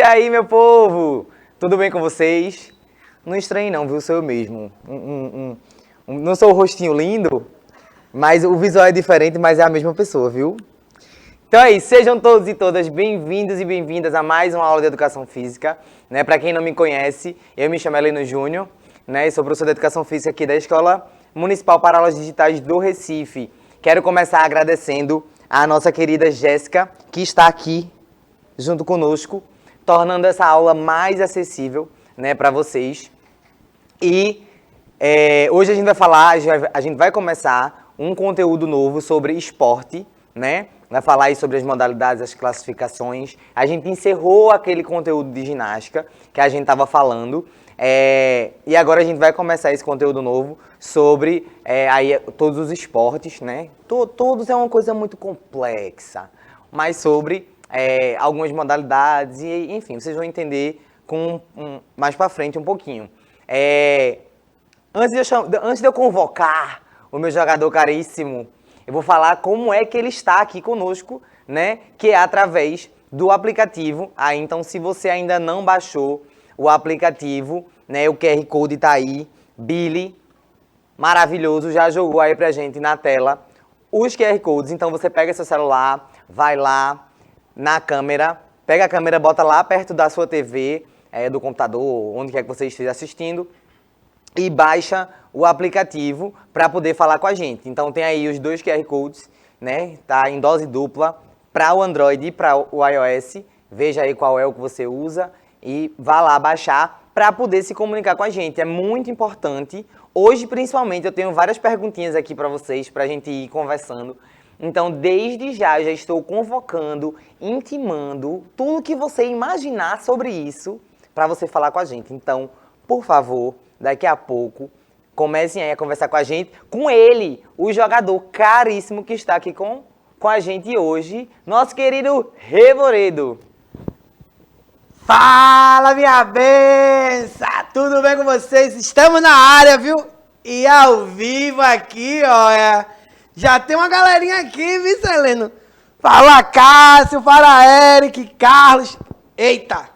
aí, meu povo? Tudo bem com vocês? Não estranhe não, viu? Sou eu mesmo. Não sou o rostinho lindo, mas o visual é diferente, mas é a mesma pessoa, viu? Então é isso, sejam todos e todas bem-vindos e bem-vindas a mais uma aula de Educação Física. Né? Para quem não me conhece, eu me chamo Heleno Júnior, né? E sou professor de Educação Física aqui da Escola Municipal para Aulas Digitais do Recife. Quero começar agradecendo a nossa querida Jéssica, que está aqui junto conosco, tornando essa aula mais acessível, né, para vocês. E hoje a gente vai começar um conteúdo novo sobre esporte, né? Vai falar aí sobre as modalidades, as classificações. A gente encerrou aquele conteúdo de ginástica que a gente estava falando. E agora a gente vai começar esse conteúdo novo sobre aí, todos os esportes, né? Todos é uma coisa muito complexa, mas sobre algumas modalidades e, enfim, vocês vão entender mais para frente um pouquinho. Antes de eu convocar o meu jogador caríssimo, eu vou falar como é que ele está aqui conosco, né? Que é através do aplicativo. Então, se você ainda não baixou o aplicativo, né? O QR Code está aí. Billy, maravilhoso, já jogou aí pra gente na tela os QR Codes. Então, você pega seu celular, vai lá na câmera, pega a câmera, bota lá perto da sua TV, do computador, onde quer que você esteja assistindo, e baixa o aplicativo para poder falar com a gente. Então tem aí os dois QR Codes, né? Tá em dose dupla para o Android e para o iOS. Veja aí qual é o que você usa e vá lá baixar para poder se comunicar com a gente. É muito importante. Hoje, principalmente, eu tenho várias perguntinhas aqui para vocês, para a gente ir conversando. Então, desde já estou convocando, intimando tudo que você imaginar sobre isso para você falar com a gente. Então, por favor, daqui a pouco, comecem aí a conversar com a gente, com ele, o jogador caríssimo que está aqui com a gente hoje, nosso querido Revoredo. Fala, minha benção! Tudo bem com vocês? Estamos na área, viu? E ao vivo aqui, olha, já tem uma galerinha aqui, viu, Heleno? Fala, Cássio, fala, Eric, Carlos. Eita,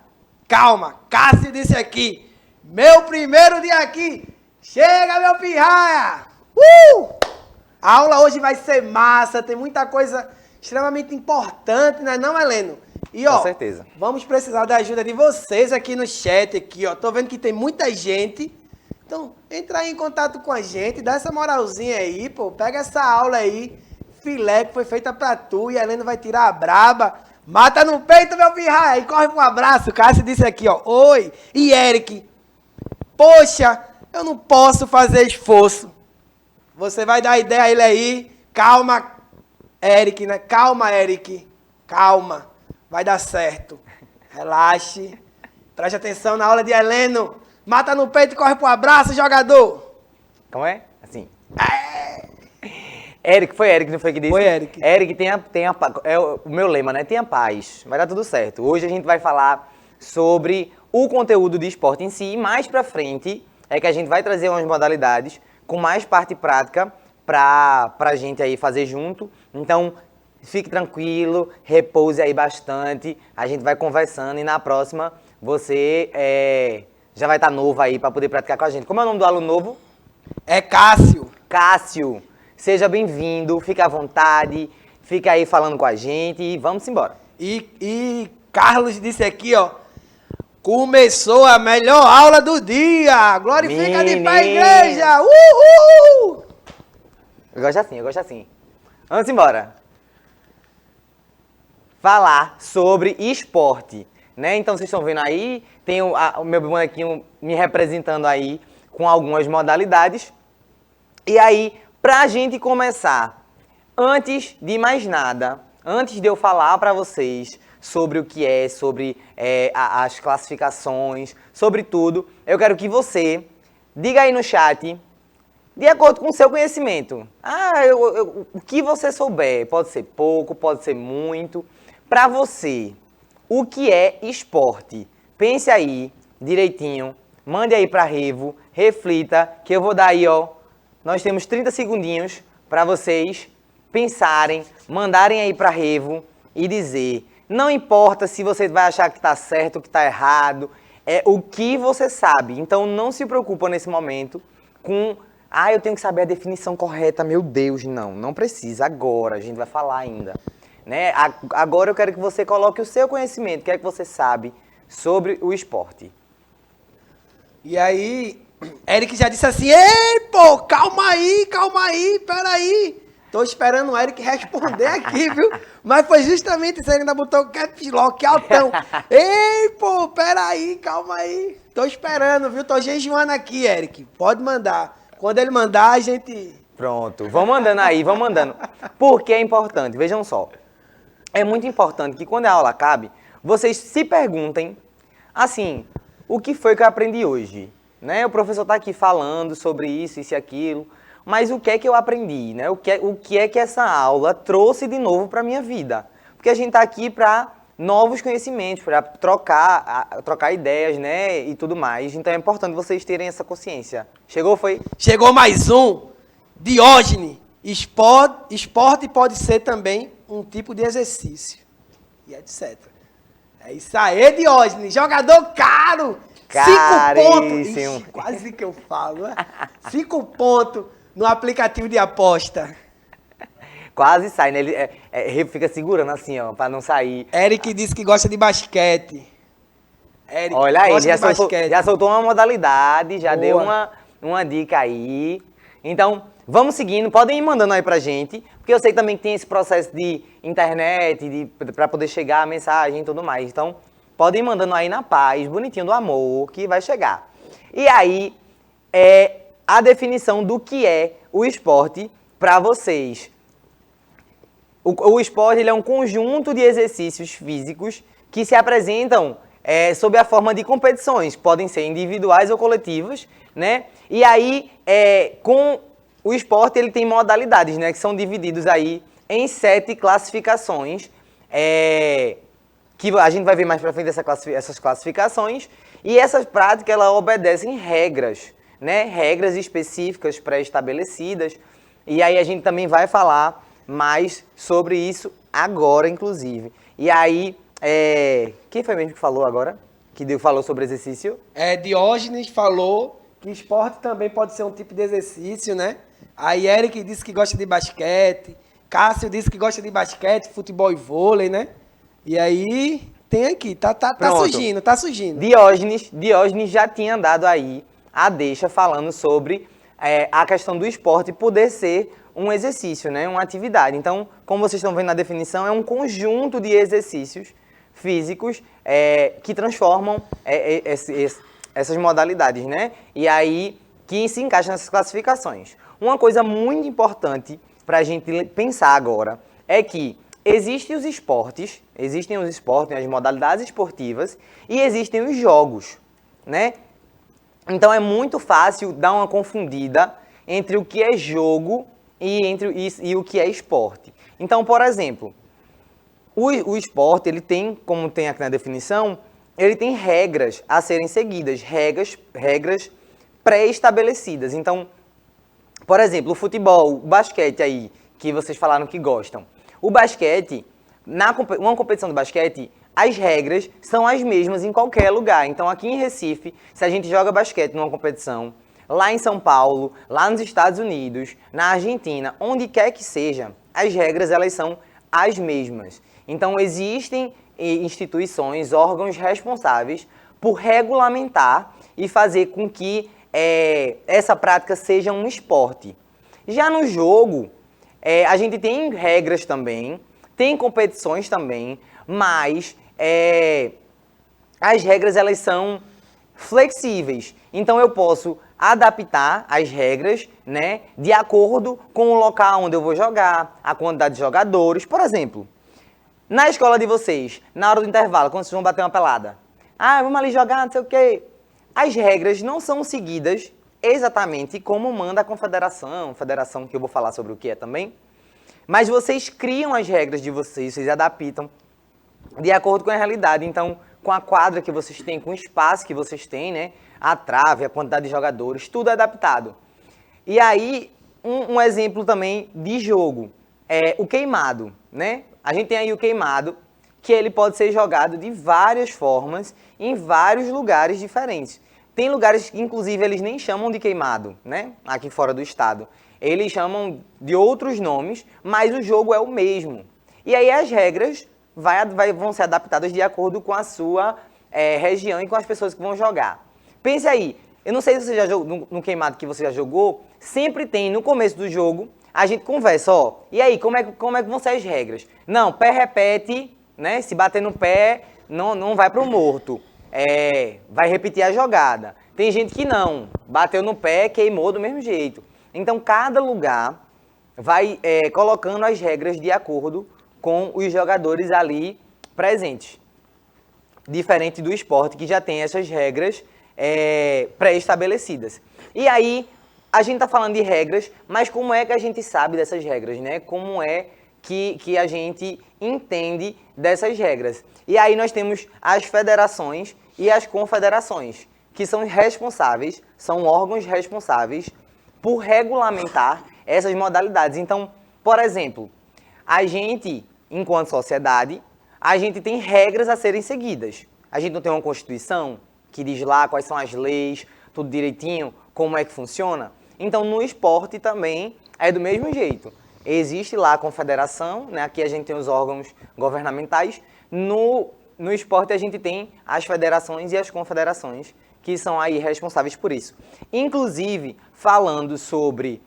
calma, Cássio disse aqui. Meu primeiro dia aqui. Chega, meu pirraia! A aula hoje vai ser massa, tem muita coisa extremamente importante, né, não, Heleno? E, ó, com certeza. Vamos precisar da ajuda de vocês aqui no chat, aqui, ó. Tô vendo que tem muita gente. Então, entra aí em contato com a gente, dá essa moralzinha aí, pô. Pega essa aula aí, filé que foi feita pra tu, e a Helena vai tirar a braba. Mata no peito, meu pirraia, e corre pro abraço. O Cássio disse aqui, ó. Oi, e Eric. Poxa, eu não posso fazer esforço. Você vai dar ideia a ele aí. Calma, Eric, né? Calma, Eric. Calma. Vai dar certo. Relaxe. Preste atenção na aula de Heleno. Mata no peito e corre pro abraço, jogador. Como é? Assim. Eric, foi Eric, não foi que disse? Foi Eric. Eric, o meu lema, né? Tenha paz. Vai dar tudo certo. Hoje a gente vai falar sobre o conteúdo de esporte em si, e mais pra frente é que a gente vai trazer umas modalidades com mais parte prática pra gente aí fazer junto. Então, fique tranquilo, repouse aí bastante, a gente vai conversando e na próxima você já vai estar novo aí pra poder praticar com a gente. Como é o nome do aluno novo? É Cássio. Cássio, seja bem-vindo, fique à vontade, fica aí falando com a gente e vamos embora. E Carlos disse aqui, ó. Começou a melhor aula do dia! Glorifica de pé a igreja! Uhul! Eu gosto assim. Vamos embora. Falar sobre esporte, né? Então vocês estão vendo aí, tem o meu bonequinho me representando aí com algumas modalidades. E aí, pra gente começar, antes de mais nada, antes de eu falar pra vocês sobre o que é, sobre as classificações, sobre tudo, eu quero que você diga aí no chat, de acordo com o seu conhecimento. O que você souber, pode ser pouco, pode ser muito. Para você, o que é esporte? Pense aí direitinho, mande aí para Revo, reflita, que eu vou dar aí, ó. Nós temos 30 segundinhos para vocês pensarem, mandarem aí para Revo e dizer Não importa se você vai achar que está certo ou que está errado, é o que você sabe. Então não se preocupa nesse momento com, eu tenho que saber a definição correta, meu Deus, não precisa, agora, a gente vai falar ainda. Né? Agora eu quero que você coloque o seu conhecimento, o que é que você sabe sobre o esporte. E aí, Eric já disse assim, ei, pô, calma aí, peraí. Tô esperando o Eric responder aqui, viu? Mas foi justamente isso, ele ainda botou o caps lock altão. Ei, pô, peraí, calma aí. Tô esperando, viu? Tô jejuando aqui, Eric. Pode mandar. Quando ele mandar, a gente... Pronto, vão mandando aí, vão mandando. Porque é importante, vejam só. É muito importante que quando a aula acabe, vocês se perguntem, assim, o que foi que eu aprendi hoje? Né? O professor está aqui falando sobre isso e aquilo, mas o que é que eu aprendi? Né? O que é que essa aula trouxe de novo para a minha vida? Porque a gente está aqui para novos conhecimentos, para trocar ideias, né? E tudo mais. Então é importante vocês terem essa consciência. Chegou, foi? Chegou mais um, Diógenes. Esporte pode ser também um tipo de exercício. E etc. É isso aí, Diógenes. Jogador caro. Caríssimo. 5 pontos. Ixi, quase que eu falo. 5 pontos no aplicativo de aposta. Quase sai, né? Ele fica segurando assim, ó, pra não sair. Eric disse que gosta de basquete. Eric, olha aí, gosta de basquete. já soltou uma modalidade, já Boa. deu uma dica aí. Então, vamos seguindo, podem ir mandando aí pra gente, porque eu sei também que tem esse processo de internet, pra poder chegar a mensagem e tudo mais. Então, podem ir mandando aí na paz, bonitinho do amor, que vai chegar. E aí, a definição do que é o esporte pra vocês. O esporte ele é um conjunto de exercícios físicos que se apresentam sob a forma de competições, podem ser individuais ou coletivas, né? E aí, com o esporte, ele tem modalidades, né? Que são divididos aí em 7 classificações, que a gente vai ver mais pra frente essas classificações, e essas práticas, elas obedecem regras, né? Regras específicas pré-estabelecidas, e aí a gente também vai falar mais sobre isso agora, inclusive. E aí, quem foi mesmo que falou agora? Que falou sobre exercício? Diógenes falou que esporte também pode ser um tipo de exercício, né? Aí Eric disse que gosta de basquete, Cássio disse que gosta de basquete, futebol e vôlei, né? E aí, tem aqui, tá surgindo. Diógenes já tinha dado aí a deixa falando sobre a questão do esporte poder ser um exercício, né? Uma atividade. Então, como vocês estão vendo na definição, é um conjunto de exercícios físicos que transformam essas modalidades, né? E aí, que se encaixam nessas classificações. Uma coisa muito importante para a gente pensar agora é que existem os esportes, as modalidades esportivas e existem os jogos, né? Então, é muito fácil dar uma confundida entre o que é jogo e o que é esporte. Então, por exemplo, o esporte, ele tem, como tem aqui na definição, ele tem regras a serem seguidas, regras pré-estabelecidas. Então, por exemplo, o futebol, o basquete aí, que vocês falaram que gostam. O basquete, uma competição de basquete, as regras são as mesmas em qualquer lugar. Então, aqui em Recife, se a gente joga basquete numa competição, lá em São Paulo, lá nos Estados Unidos, na Argentina, onde quer que seja, as regras elas são as mesmas. Então, existem instituições, órgãos responsáveis por regulamentar e fazer com que essa prática seja um esporte. Já no jogo, a gente tem regras também, tem competições também, mas as regras elas são flexíveis. Então, eu posso adaptar as regras, né, de acordo com o local onde eu vou jogar, a quantidade de jogadores. Por exemplo, na escola de vocês, na hora do intervalo, quando vocês vão bater uma pelada, vamos ali jogar, não sei o quê. As regras não são seguidas exatamente como manda a federação que eu vou falar sobre o que é também, mas vocês criam as regras de vocês adaptam de acordo com a realidade. Então, com a quadra que vocês têm, com o espaço que vocês têm, né? A trave, a quantidade de jogadores, tudo é adaptado. E aí, um exemplo também de jogo é o queimado, né? A gente tem aí o queimado, que ele pode ser jogado de várias formas, em vários lugares diferentes. Tem lugares que, inclusive, eles nem chamam de queimado, né? Aqui fora do estado. Eles chamam de outros nomes, mas o jogo é o mesmo. E aí as regras vão ser adaptadas de acordo com a sua região e com as pessoas que vão jogar. Pense aí, eu não sei se você já jogou, no queimado que você já jogou, sempre tem, no começo do jogo, a gente conversa, ó, e aí, como é que vão ser as regras? Não, pé repete, né? Se bater no pé, não vai pro morto. Vai repetir a jogada. Tem gente que não, bateu no pé, queimou do mesmo jeito. Então, cada lugar vai colocando as regras de acordo com os jogadores ali presentes. Diferente do esporte, que já tem essas regras pré-estabelecidas. E aí, a gente está falando de regras, mas como é que a gente sabe dessas regras, né? Como é que a gente entende dessas regras? E aí nós temos as federações e as confederações, que são responsáveis, são órgãos responsáveis por regulamentar essas modalidades. Então, por exemplo, a gente, enquanto sociedade, a gente tem regras a serem seguidas. A gente não tem uma Constituição que diz lá quais são as leis, tudo direitinho, como é que funciona. Então, no esporte também é do mesmo jeito. Existe lá a confederação, né? Aqui a gente tem os órgãos governamentais. No esporte a gente tem as federações e as confederações, que são aí responsáveis por isso. Inclusive, falando sobre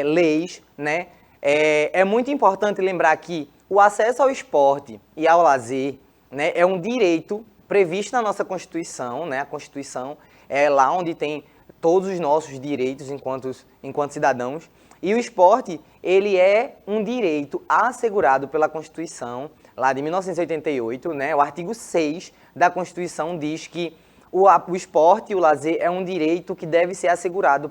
leis, né? É muito importante lembrar que o acesso ao esporte e ao lazer, né, é um direito previsto na nossa Constituição, né? A Constituição é lá onde tem todos os nossos direitos enquanto cidadãos. E o esporte, ele é um direito assegurado pela Constituição, lá de 1988, né? O artigo 6 da Constituição diz que o esporte e o lazer é um direito que deve ser assegurado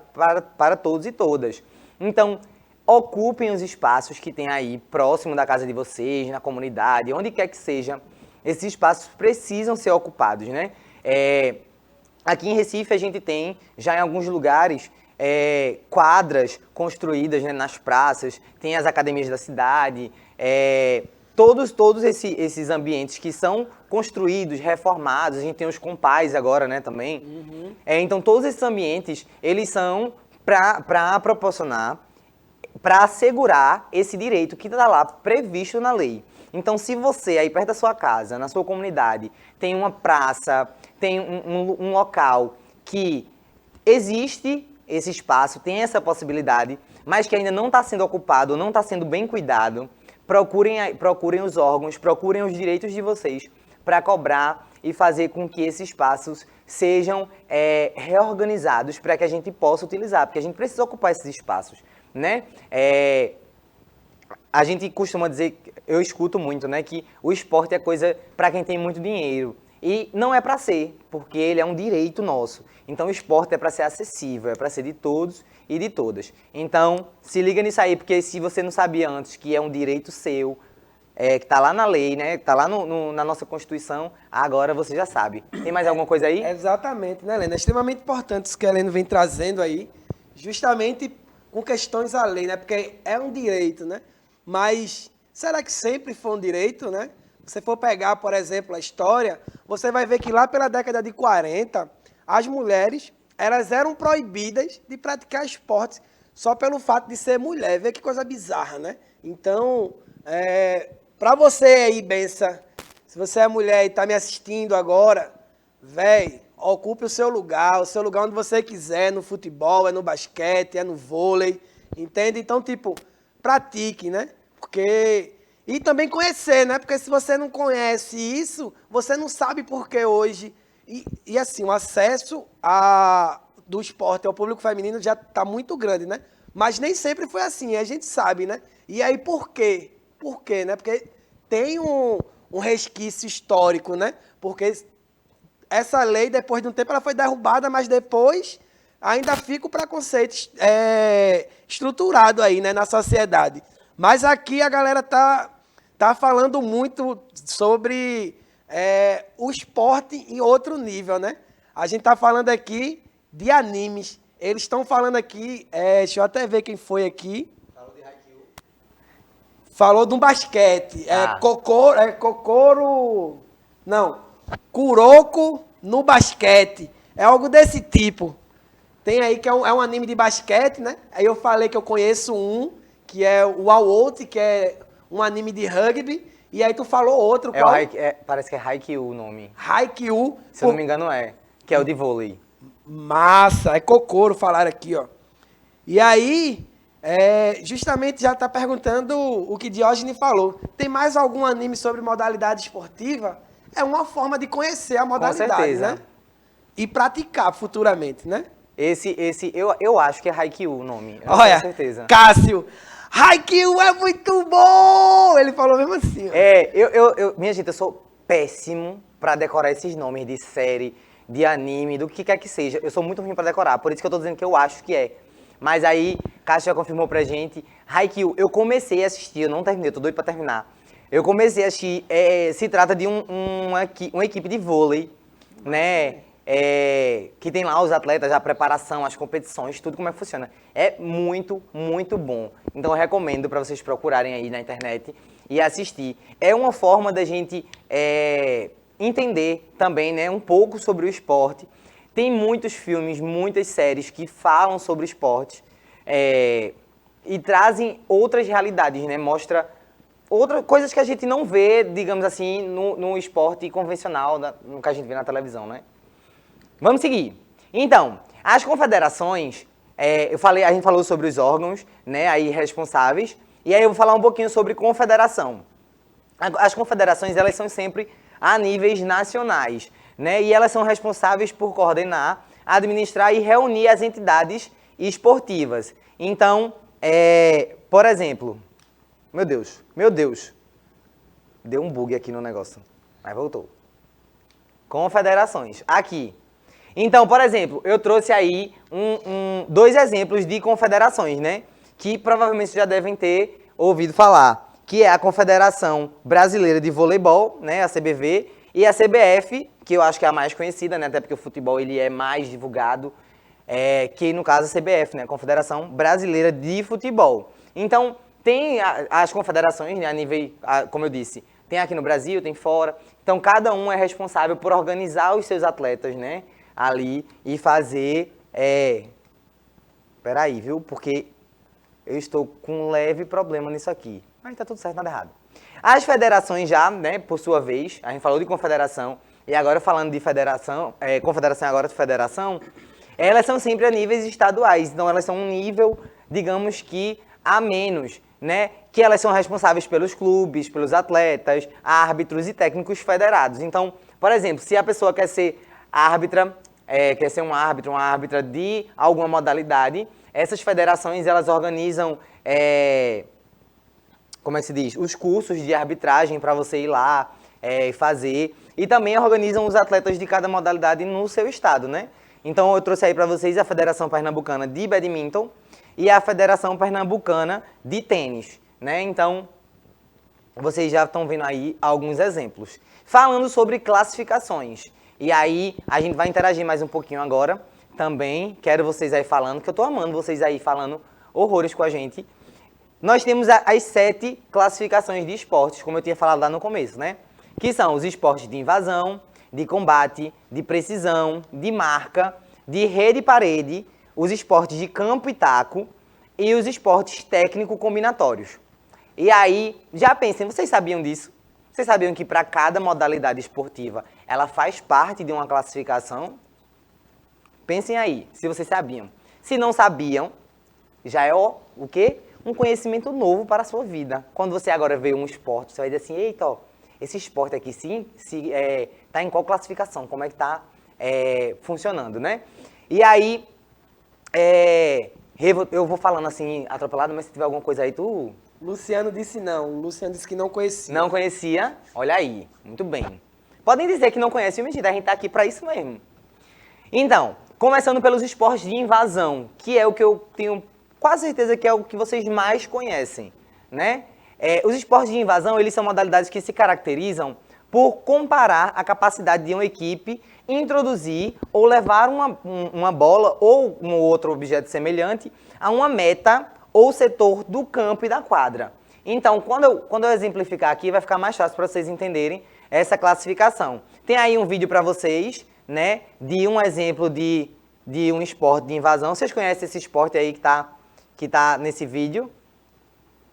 para todos e todas. Então, ocupem os espaços que tem aí próximo da casa de vocês, na comunidade, onde quer que seja. Esses espaços precisam ser ocupados, né? Aqui em Recife a gente tem, já em alguns lugares, quadras construídas, né, nas praças, tem as academias da cidade, todos esses ambientes que são construídos, reformados, a gente tem os compais agora, né, também. Uhum. Então, todos esses ambientes, eles são para proporcionar, para assegurar esse direito que está lá previsto na lei. Então, se você, aí perto da sua casa, na sua comunidade, tem uma praça, tem um local que existe esse espaço, tem essa possibilidade, mas que ainda não está sendo ocupado, não está sendo bem cuidado, procurem os órgãos, procurem os direitos de vocês para cobrar e fazer com que esses espaços sejam reorganizados para que a gente possa utilizar, porque a gente precisa ocupar esses espaços, né? A gente costuma dizer, eu escuto muito, né, que o esporte é coisa para quem tem muito dinheiro. E não é para ser, porque ele é um direito nosso. Então o esporte é para ser acessível, é para ser de todos e de todas. Então se liga nisso aí, porque se você não sabia antes que é um direito seu, que está lá na lei, né, que está lá na nossa Constituição, agora você já sabe. Tem mais alguma coisa aí? Exatamente, né, Helena? É extremamente importante isso que a Helena vem trazendo aí, justamente com questões à lei, né? Porque é um direito, né? Mas será que sempre foi um direito, né? Se você for pegar, por exemplo, a história, você vai ver que lá pela década de 40, as mulheres, elas eram proibidas de praticar esportes só pelo fato de ser mulher. Vê que coisa bizarra, né? Então, para você aí, Bença, se você é mulher e está me assistindo agora, véi, ocupe o seu lugar onde você quiser, no futebol, no basquete, no vôlei, entende? Então, tipo, pratique, né? Porque... E também conhecer, né? Porque se você não conhece isso, você não sabe por que hoje... E assim, o acesso do esporte ao público feminino já está muito grande, né? Mas nem sempre foi assim, a gente sabe, né? E aí, por quê? Por quê, né? Porque tem um resquício histórico, né? Porque essa lei, depois de um tempo, ela foi derrubada, mas depois ainda fica o preconceito estruturado aí, né, na sociedade. Mas aqui a galera tá falando muito sobre o esporte em outro nível, né? A gente tá falando aqui de animes. Eles estão falando aqui, deixa eu até ver quem foi aqui. falou de um basquete. Ah. Kuroko no basquete. É algo desse tipo. Tem aí que é um anime de basquete, né? Aí eu falei que eu conheço um, que é o All Out, que é um anime de rugby. E aí tu falou outro, qual? Parece que é Haikyuu o nome. Haikyuu. Se eu não me engano é. Que é o de vôlei. Massa, é Kokoro falaram aqui, ó. E aí, justamente já tá perguntando o que Diógenes falou. Tem mais algum anime sobre modalidade esportiva? É uma forma de conhecer a modalidade, Com certeza. né? E praticar futuramente, né? Eu acho que é Haikyuu o nome. Eu não Olha, tenho certeza. Cássio, Haikyuu é muito bom! Ele falou mesmo assim, ó. Minha gente, eu sou péssimo pra decorar esses nomes de série, de anime, do que quer que seja. Eu sou muito ruim pra decorar, por isso que eu tô dizendo que eu acho que é. Mas aí, Cássio já confirmou pra gente. Haikyuu, eu comecei a assistir, eu não terminei, eu tô doido pra terminar. Eu comecei a assistir, se trata de uma equipe de vôlei, né? Que tem lá os atletas, a preparação, as competições, tudo como é que funciona. É muito, muito bom. Então eu recomendo para vocês procurarem aí na internet e assistir. É uma forma da gente entender também, né, um pouco sobre o esporte. Tem muitos filmes, muitas séries que falam sobre o esporte e trazem outras realidades, né? Mostra coisas que a gente não vê, digamos assim, no esporte convencional, no que a gente vê na televisão, né? Vamos seguir. Então, as confederações, a gente falou sobre os órgãos, né, aí responsáveis, e aí eu vou falar um pouquinho sobre confederação. As confederações, elas são sempre a níveis nacionais, né, e elas são responsáveis por coordenar, administrar e reunir as entidades esportivas. Então, por exemplo, meu Deus, deu um bug aqui no negócio, mas voltou. Confederações, aqui. Então, por exemplo, eu trouxe aí dois exemplos de confederações, né? Que provavelmente já devem ter ouvido falar. Que é a Confederação Brasileira de Voleibol, né? A CBV. E a CBF, que eu acho que é a mais conhecida, né? Até porque o futebol ele é mais divulgado. Que no caso a CBF, né? A Confederação Brasileira de Futebol. Então, tem as confederações, né? A nível, como eu disse, tem aqui no Brasil, tem fora. Então, cada um é responsável por organizar os seus atletas, né? Ali e fazer... Peraí, viu? Porque eu estou com um leve problema nisso aqui. Mas tá tudo certo, nada errado. As federações já, né, por sua vez, a gente falou de confederação, e agora falando de federação, confederação agora de federação, elas são sempre a níveis estaduais. Então, elas são um nível, digamos que, a menos, né? Que elas são responsáveis pelos clubes, pelos atletas, árbitros e técnicos federados. Então, por exemplo, se a pessoa quer ser árbitra, quer ser um árbitro, uma árbitra de alguma modalidade, essas federações, elas organizam, como é que se diz? Os cursos de arbitragem para você ir lá e fazer. E também organizam os atletas de cada modalidade no seu estado, né? Então, eu trouxe aí para vocês a Federação Pernambucana de Badminton e a Federação Pernambucana de Tênis, né? Então, vocês já estão vendo aí alguns exemplos. Falando sobre classificações. E aí, a gente vai interagir mais um pouquinho agora. Também quero vocês aí falando, que eu tô amando vocês aí falando horrores com a gente. Nós temos as 7 classificações de esportes, como eu tinha falado lá no começo, né? Que são os esportes de invasão, de combate, de precisão, de marca, de rede e parede, os esportes de campo e taco e os esportes técnico-combinatórios. E aí, já pensem, vocês sabiam disso? Vocês sabiam que para cada modalidade esportiva, ela faz parte de uma classificação? Pensem aí, se vocês sabiam. Se não sabiam, já é o quê? Um conhecimento novo para a sua vida. Quando você agora vê um esporte, você vai dizer assim, eita, ó, esse esporte aqui tá em qual classificação? Como é que tá funcionando, né? E aí, eu vou falando assim, atropelado, mas se tiver alguma coisa aí, tu... Luciano disse não. Luciano disse que não conhecia. Não conhecia? Olha aí, muito bem. Podem dizer que não conhece, mentira, a gente tá aqui para isso mesmo. Então, começando pelos esportes de invasão, que é o que eu tenho quase certeza que é o que vocês mais conhecem, né? Os esportes de invasão, eles são modalidades que se caracterizam por comparar a capacidade de uma equipe introduzir ou levar uma bola ou um outro objeto semelhante a uma meta ou setor do campo e da quadra. Então, quando eu exemplificar aqui, vai ficar mais fácil para vocês entenderem essa classificação. Tem aí um vídeo para vocês, né, de um exemplo de um esporte de invasão. Vocês conhecem esse esporte aí que tá nesse vídeo?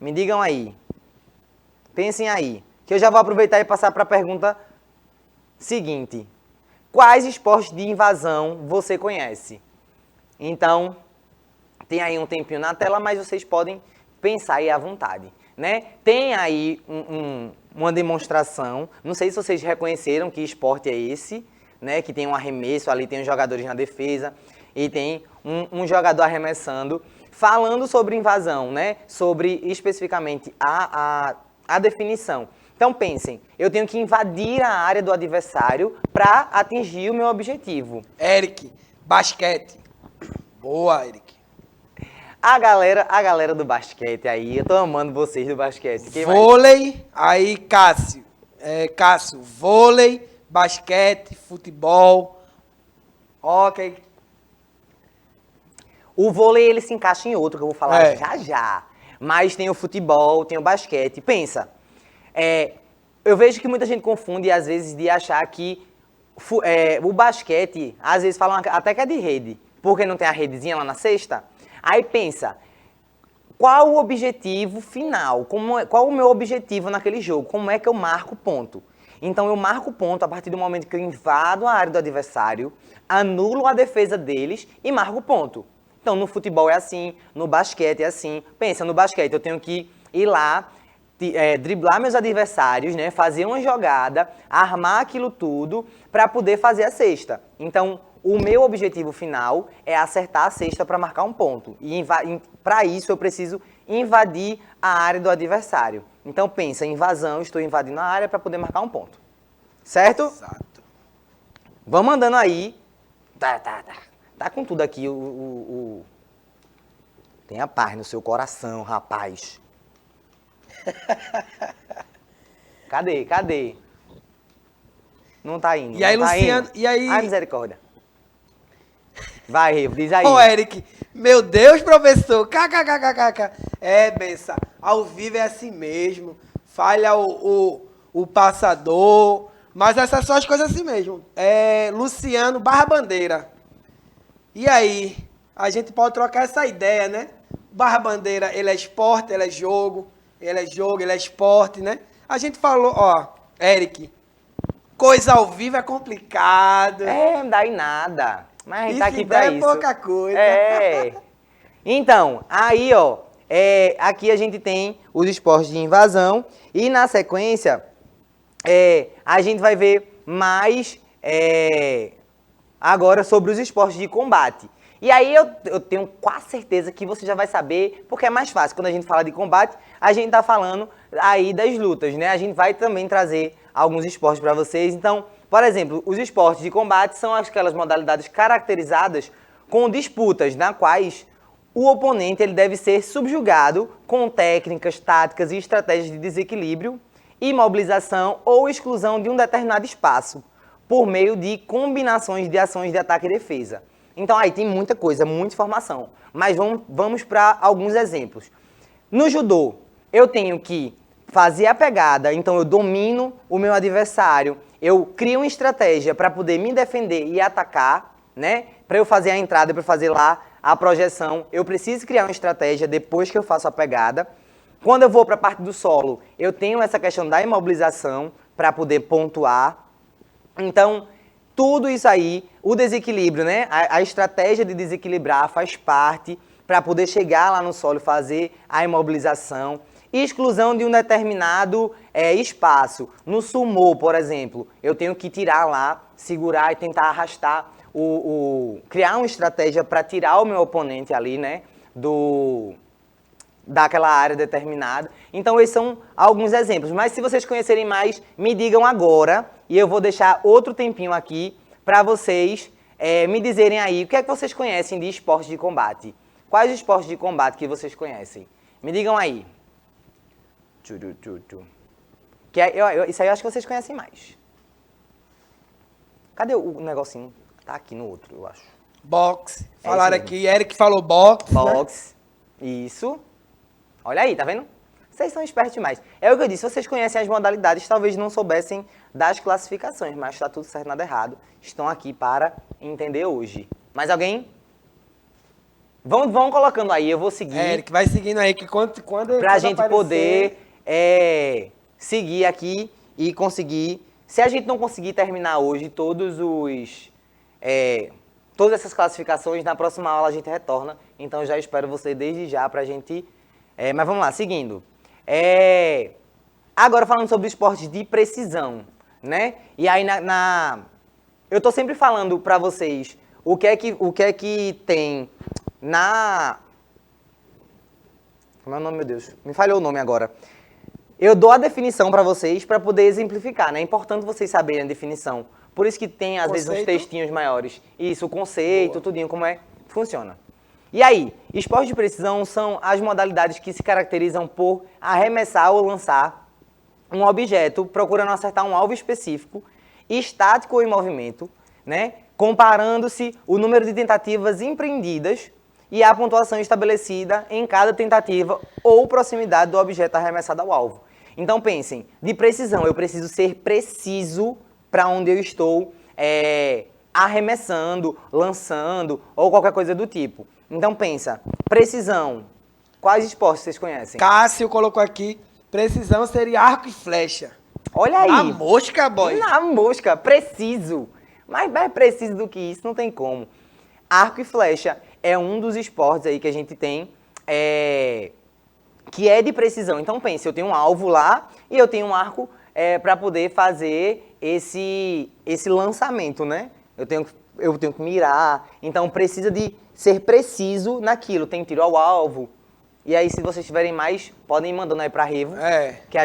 Me digam aí. Pensem aí. Que eu já vou aproveitar e passar para a pergunta seguinte. Quais esportes de invasão você conhece? Então, tem aí um tempinho na tela, mas vocês podem pensar aí à vontade, né? Tem aí uma demonstração, não sei se vocês reconheceram que esporte é esse, né? Que tem um arremesso, ali tem os jogadores na defesa e tem um jogador arremessando, falando sobre invasão, né? Sobre especificamente a definição. Então pensem, eu tenho que invadir a área do adversário para atingir o meu objetivo. Eric, basquete. Boa, Eric. A galera do basquete aí, eu tô amando vocês do basquete. Quem vôlei, mais? Aí Cássio. Cássio, vôlei, basquete, futebol, hóquei. O vôlei, ele se encaixa em outro, que eu vou falar já. Mas tem o futebol, tem o basquete. Pensa, eu vejo que muita gente confunde, às vezes, de achar que o basquete, às vezes falam até que é de rede, porque não tem a redezinha lá na cesta. Aí pensa, qual o objetivo final? Qual o meu objetivo naquele jogo? Como é que eu marco ponto? Então eu marco ponto a partir do momento que eu invado a área do adversário, anulo a defesa deles e marco ponto. Então no futebol é assim, no basquete é assim. Pensa, no basquete eu tenho que ir lá, driblar meus adversários, né, fazer uma jogada, armar aquilo tudo para poder fazer a cesta. Então o meu objetivo final é acertar a cesta para marcar um ponto. E para isso eu preciso invadir a área do adversário. Então pensa, invasão, estou invadindo a área para poder marcar um ponto. Certo? Exato. Vamos andando aí. Tá com tudo aqui. Tenha paz no seu coração, rapaz. Cadê? Não tá indo. E aí, não tá Luciano, indo. e aí... Ai, misericórdia. Vai, Rivo, diz aí. Ô, Eric, meu Deus, professor, kkkk. Benção, ao vivo é assim mesmo, falha o passador, mas essas são as coisas assim mesmo. Luciano barra bandeira. E aí, a gente pode trocar essa ideia, né? Barra bandeira, ele é esporte, ele é jogo, ele é esporte, né? A gente falou, Eric, coisa ao vivo é complicado. Não dá em nada. Mas a gente tá aqui pra isso. Pouca coisa. Então, aí, aqui a gente tem os esportes de invasão e na sequência a gente vai ver mais agora sobre os esportes de combate. E aí eu tenho quase certeza que você já vai saber, porque é mais fácil. Quando a gente fala de combate, a gente tá falando aí das lutas, né? A gente vai também trazer alguns esportes para vocês. Então, por exemplo, os esportes de combate são aquelas modalidades caracterizadas com disputas, na quais o oponente ele deve ser subjugado com técnicas, táticas e estratégias de desequilíbrio, imobilização ou exclusão de um determinado espaço, por meio de combinações de ações de ataque e defesa. Então aí tem muita coisa, muita informação, mas vamos para alguns exemplos. No judô, eu tenho que fazer a pegada, então eu domino o meu adversário, eu crio uma estratégia para poder me defender e atacar, né? Para eu fazer a entrada, para fazer lá a projeção, eu preciso criar uma estratégia depois que eu faço a pegada. Quando eu vou para a parte do solo, eu tenho essa questão da imobilização para poder pontuar. Então, tudo isso aí, o desequilíbrio, né? A estratégia de desequilibrar faz parte para poder chegar lá no solo e fazer a imobilização. Exclusão de um determinado espaço. No sumô, por exemplo, eu tenho que tirar lá, segurar e tentar arrastar, criar uma estratégia para tirar o meu oponente ali, né, daquela área determinada. Então, esses são alguns exemplos. Mas se vocês conhecerem mais, me digam agora e eu vou deixar outro tempinho aqui para vocês me dizerem aí o que é que vocês conhecem de esportes de combate. Quais esportes de combate que vocês conhecem? Me digam aí. Isso aí eu acho que vocês conhecem mais. Cadê o negocinho? Tá aqui no outro, eu acho. Boxe. Falaram aqui, Eric falou boxe. Boxe. Né? Isso. Olha aí, tá vendo? Vocês são espertos demais. É o que eu disse, vocês conhecem as modalidades, talvez não soubessem das classificações, mas tá tudo certo, nada errado. Estão aqui para entender hoje. Mais alguém? Vão colocando aí, eu vou seguir. Eric, vai seguindo aí, que quando pra gente poder seguir aqui e conseguir. Se a gente não conseguir terminar hoje todas essas classificações, na próxima aula a gente retorna. Então já espero você desde já pra gente. Mas vamos lá, seguindo. Agora falando sobre esportes de precisão, né? E aí eu tô sempre falando pra vocês o que é que tem Como é o nome, meu Deus? Me falhou o nome agora. Eu dou a definição para vocês para poder exemplificar, né? É importante vocês saberem a definição. Por isso que tem, às vezes, uns textinhos maiores. Isso, o conceito, tudinho, como funciona. E aí, esportes de precisão são as modalidades que se caracterizam por arremessar ou lançar um objeto, procurando acertar um alvo específico, estático ou em movimento, né? Comparando-se o número de tentativas empreendidas e a pontuação estabelecida em cada tentativa ou proximidade do objeto arremessado ao alvo. Então pensem, de precisão, eu preciso ser preciso para onde eu estou arremessando, lançando ou qualquer coisa do tipo. Então pensa, precisão, quais esportes vocês conhecem? Cássio colocou aqui, precisão seria arco e flecha. Olha aí. Na mosca, boy. Na mosca, preciso. Mas mais preciso do que isso não tem como. Arco e flecha é um dos esportes aí que a gente tem, que é de precisão. Então pense, eu tenho um alvo lá e eu tenho um arco para poder fazer esse lançamento, né? Eu tenho que mirar, então precisa de ser preciso naquilo. Tem tiro ao alvo. E aí, se vocês tiverem mais, podem ir mandando aí pra Revo. Que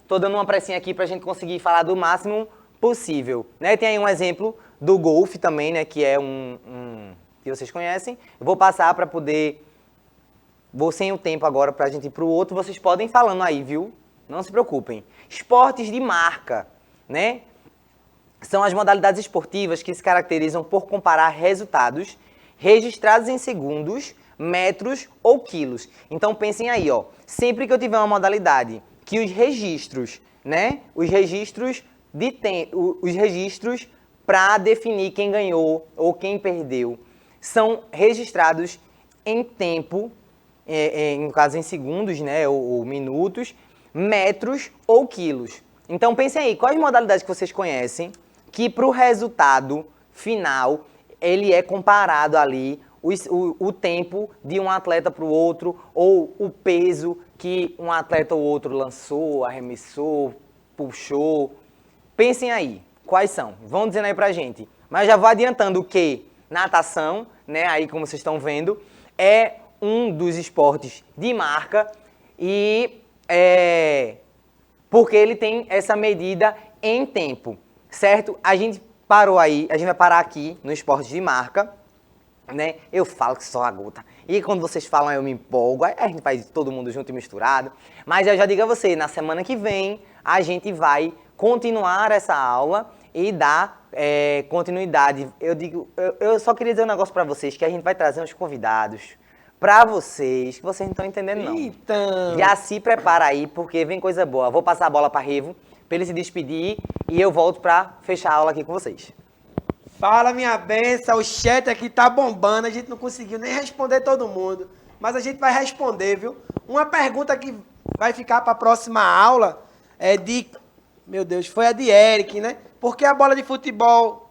tô dando uma pressinha aqui pra gente conseguir falar do máximo possível, né? Tem aí um exemplo do golfe também, né? Que é que vocês conhecem. Eu vou passar para poder... Vou sem o tempo agora pra gente ir pro outro. Vocês podem ir falando aí, viu? Não se preocupem. Esportes de marca, né? São as modalidades esportivas que se caracterizam por comparar resultados registrados em segundos, metros ou quilos. Então pensem aí, ó. Sempre que eu tiver uma modalidade que os registros, né? Os registros para definir quem ganhou ou quem perdeu são registrados em tempo, no caso em segundos, né, ou minutos, metros ou quilos. Então pensem aí, quais modalidades que vocês conhecem que para o resultado final ele é comparado ali o tempo de um atleta para o outro ou o peso que um atleta ou outro lançou, arremessou, puxou. Pensem aí, quais são? Vão dizendo aí pra gente. Mas já vou adiantando que natação, né, aí como vocês estão vendo, é um dos esportes de marca e porque ele tem essa medida em tempo, certo? A gente parou aí, a gente vai parar aqui no esporte de marca, né? Eu falo que só a gota. E quando vocês falam, eu me empolgo, aí a gente faz todo mundo junto e misturado. Mas eu já digo a você, na semana que vem, a gente vai continuar essa aula e dar continuidade. Eu só queria dizer um negócio pra vocês, que a gente vai trazer uns convidados pra vocês, que vocês não estão entendendo não. Então... Já se prepara aí, porque vem coisa boa. Vou passar a bola pra Revo, pra ele se despedir, e eu volto pra fechar a aula aqui com vocês. Fala, minha benção, o chat aqui tá bombando, a gente não conseguiu nem responder todo mundo, mas a gente vai responder, viu? Uma pergunta que vai ficar para a próxima aula meu Deus, foi a de Eric, né? Por que a bola de futebol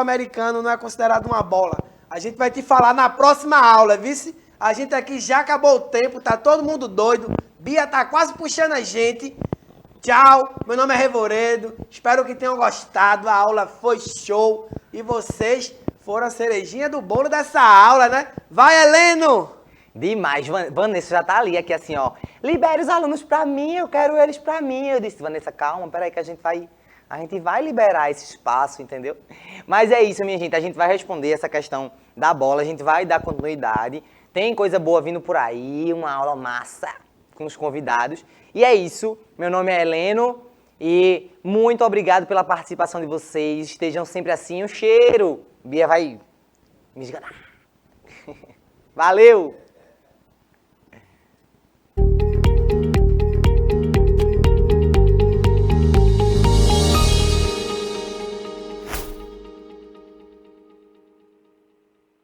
americano não é considerada uma bola? A gente vai te falar na próxima aula, vice? A gente aqui já acabou o tempo, tá todo mundo doido, Bia tá quase puxando a gente. Tchau, meu nome é Revoredo, espero que tenham gostado, a aula foi show e vocês foram a cerejinha do bolo dessa aula, né? Vai, Heleno! Demais, Vanessa já tá ali, aqui assim, ó, libere os alunos pra mim, eu quero eles pra mim. Eu disse, Vanessa, calma, peraí que a gente vai liberar esse espaço, entendeu? Mas é isso, minha gente, a gente vai responder essa questão da bola, a gente vai dar continuidade, tem coisa boa vindo por aí, uma aula massa com os convidados. E é isso, meu nome é Heleno e muito obrigado pela participação de vocês, estejam sempre assim, um cheiro. Bia vai me esganar. Valeu!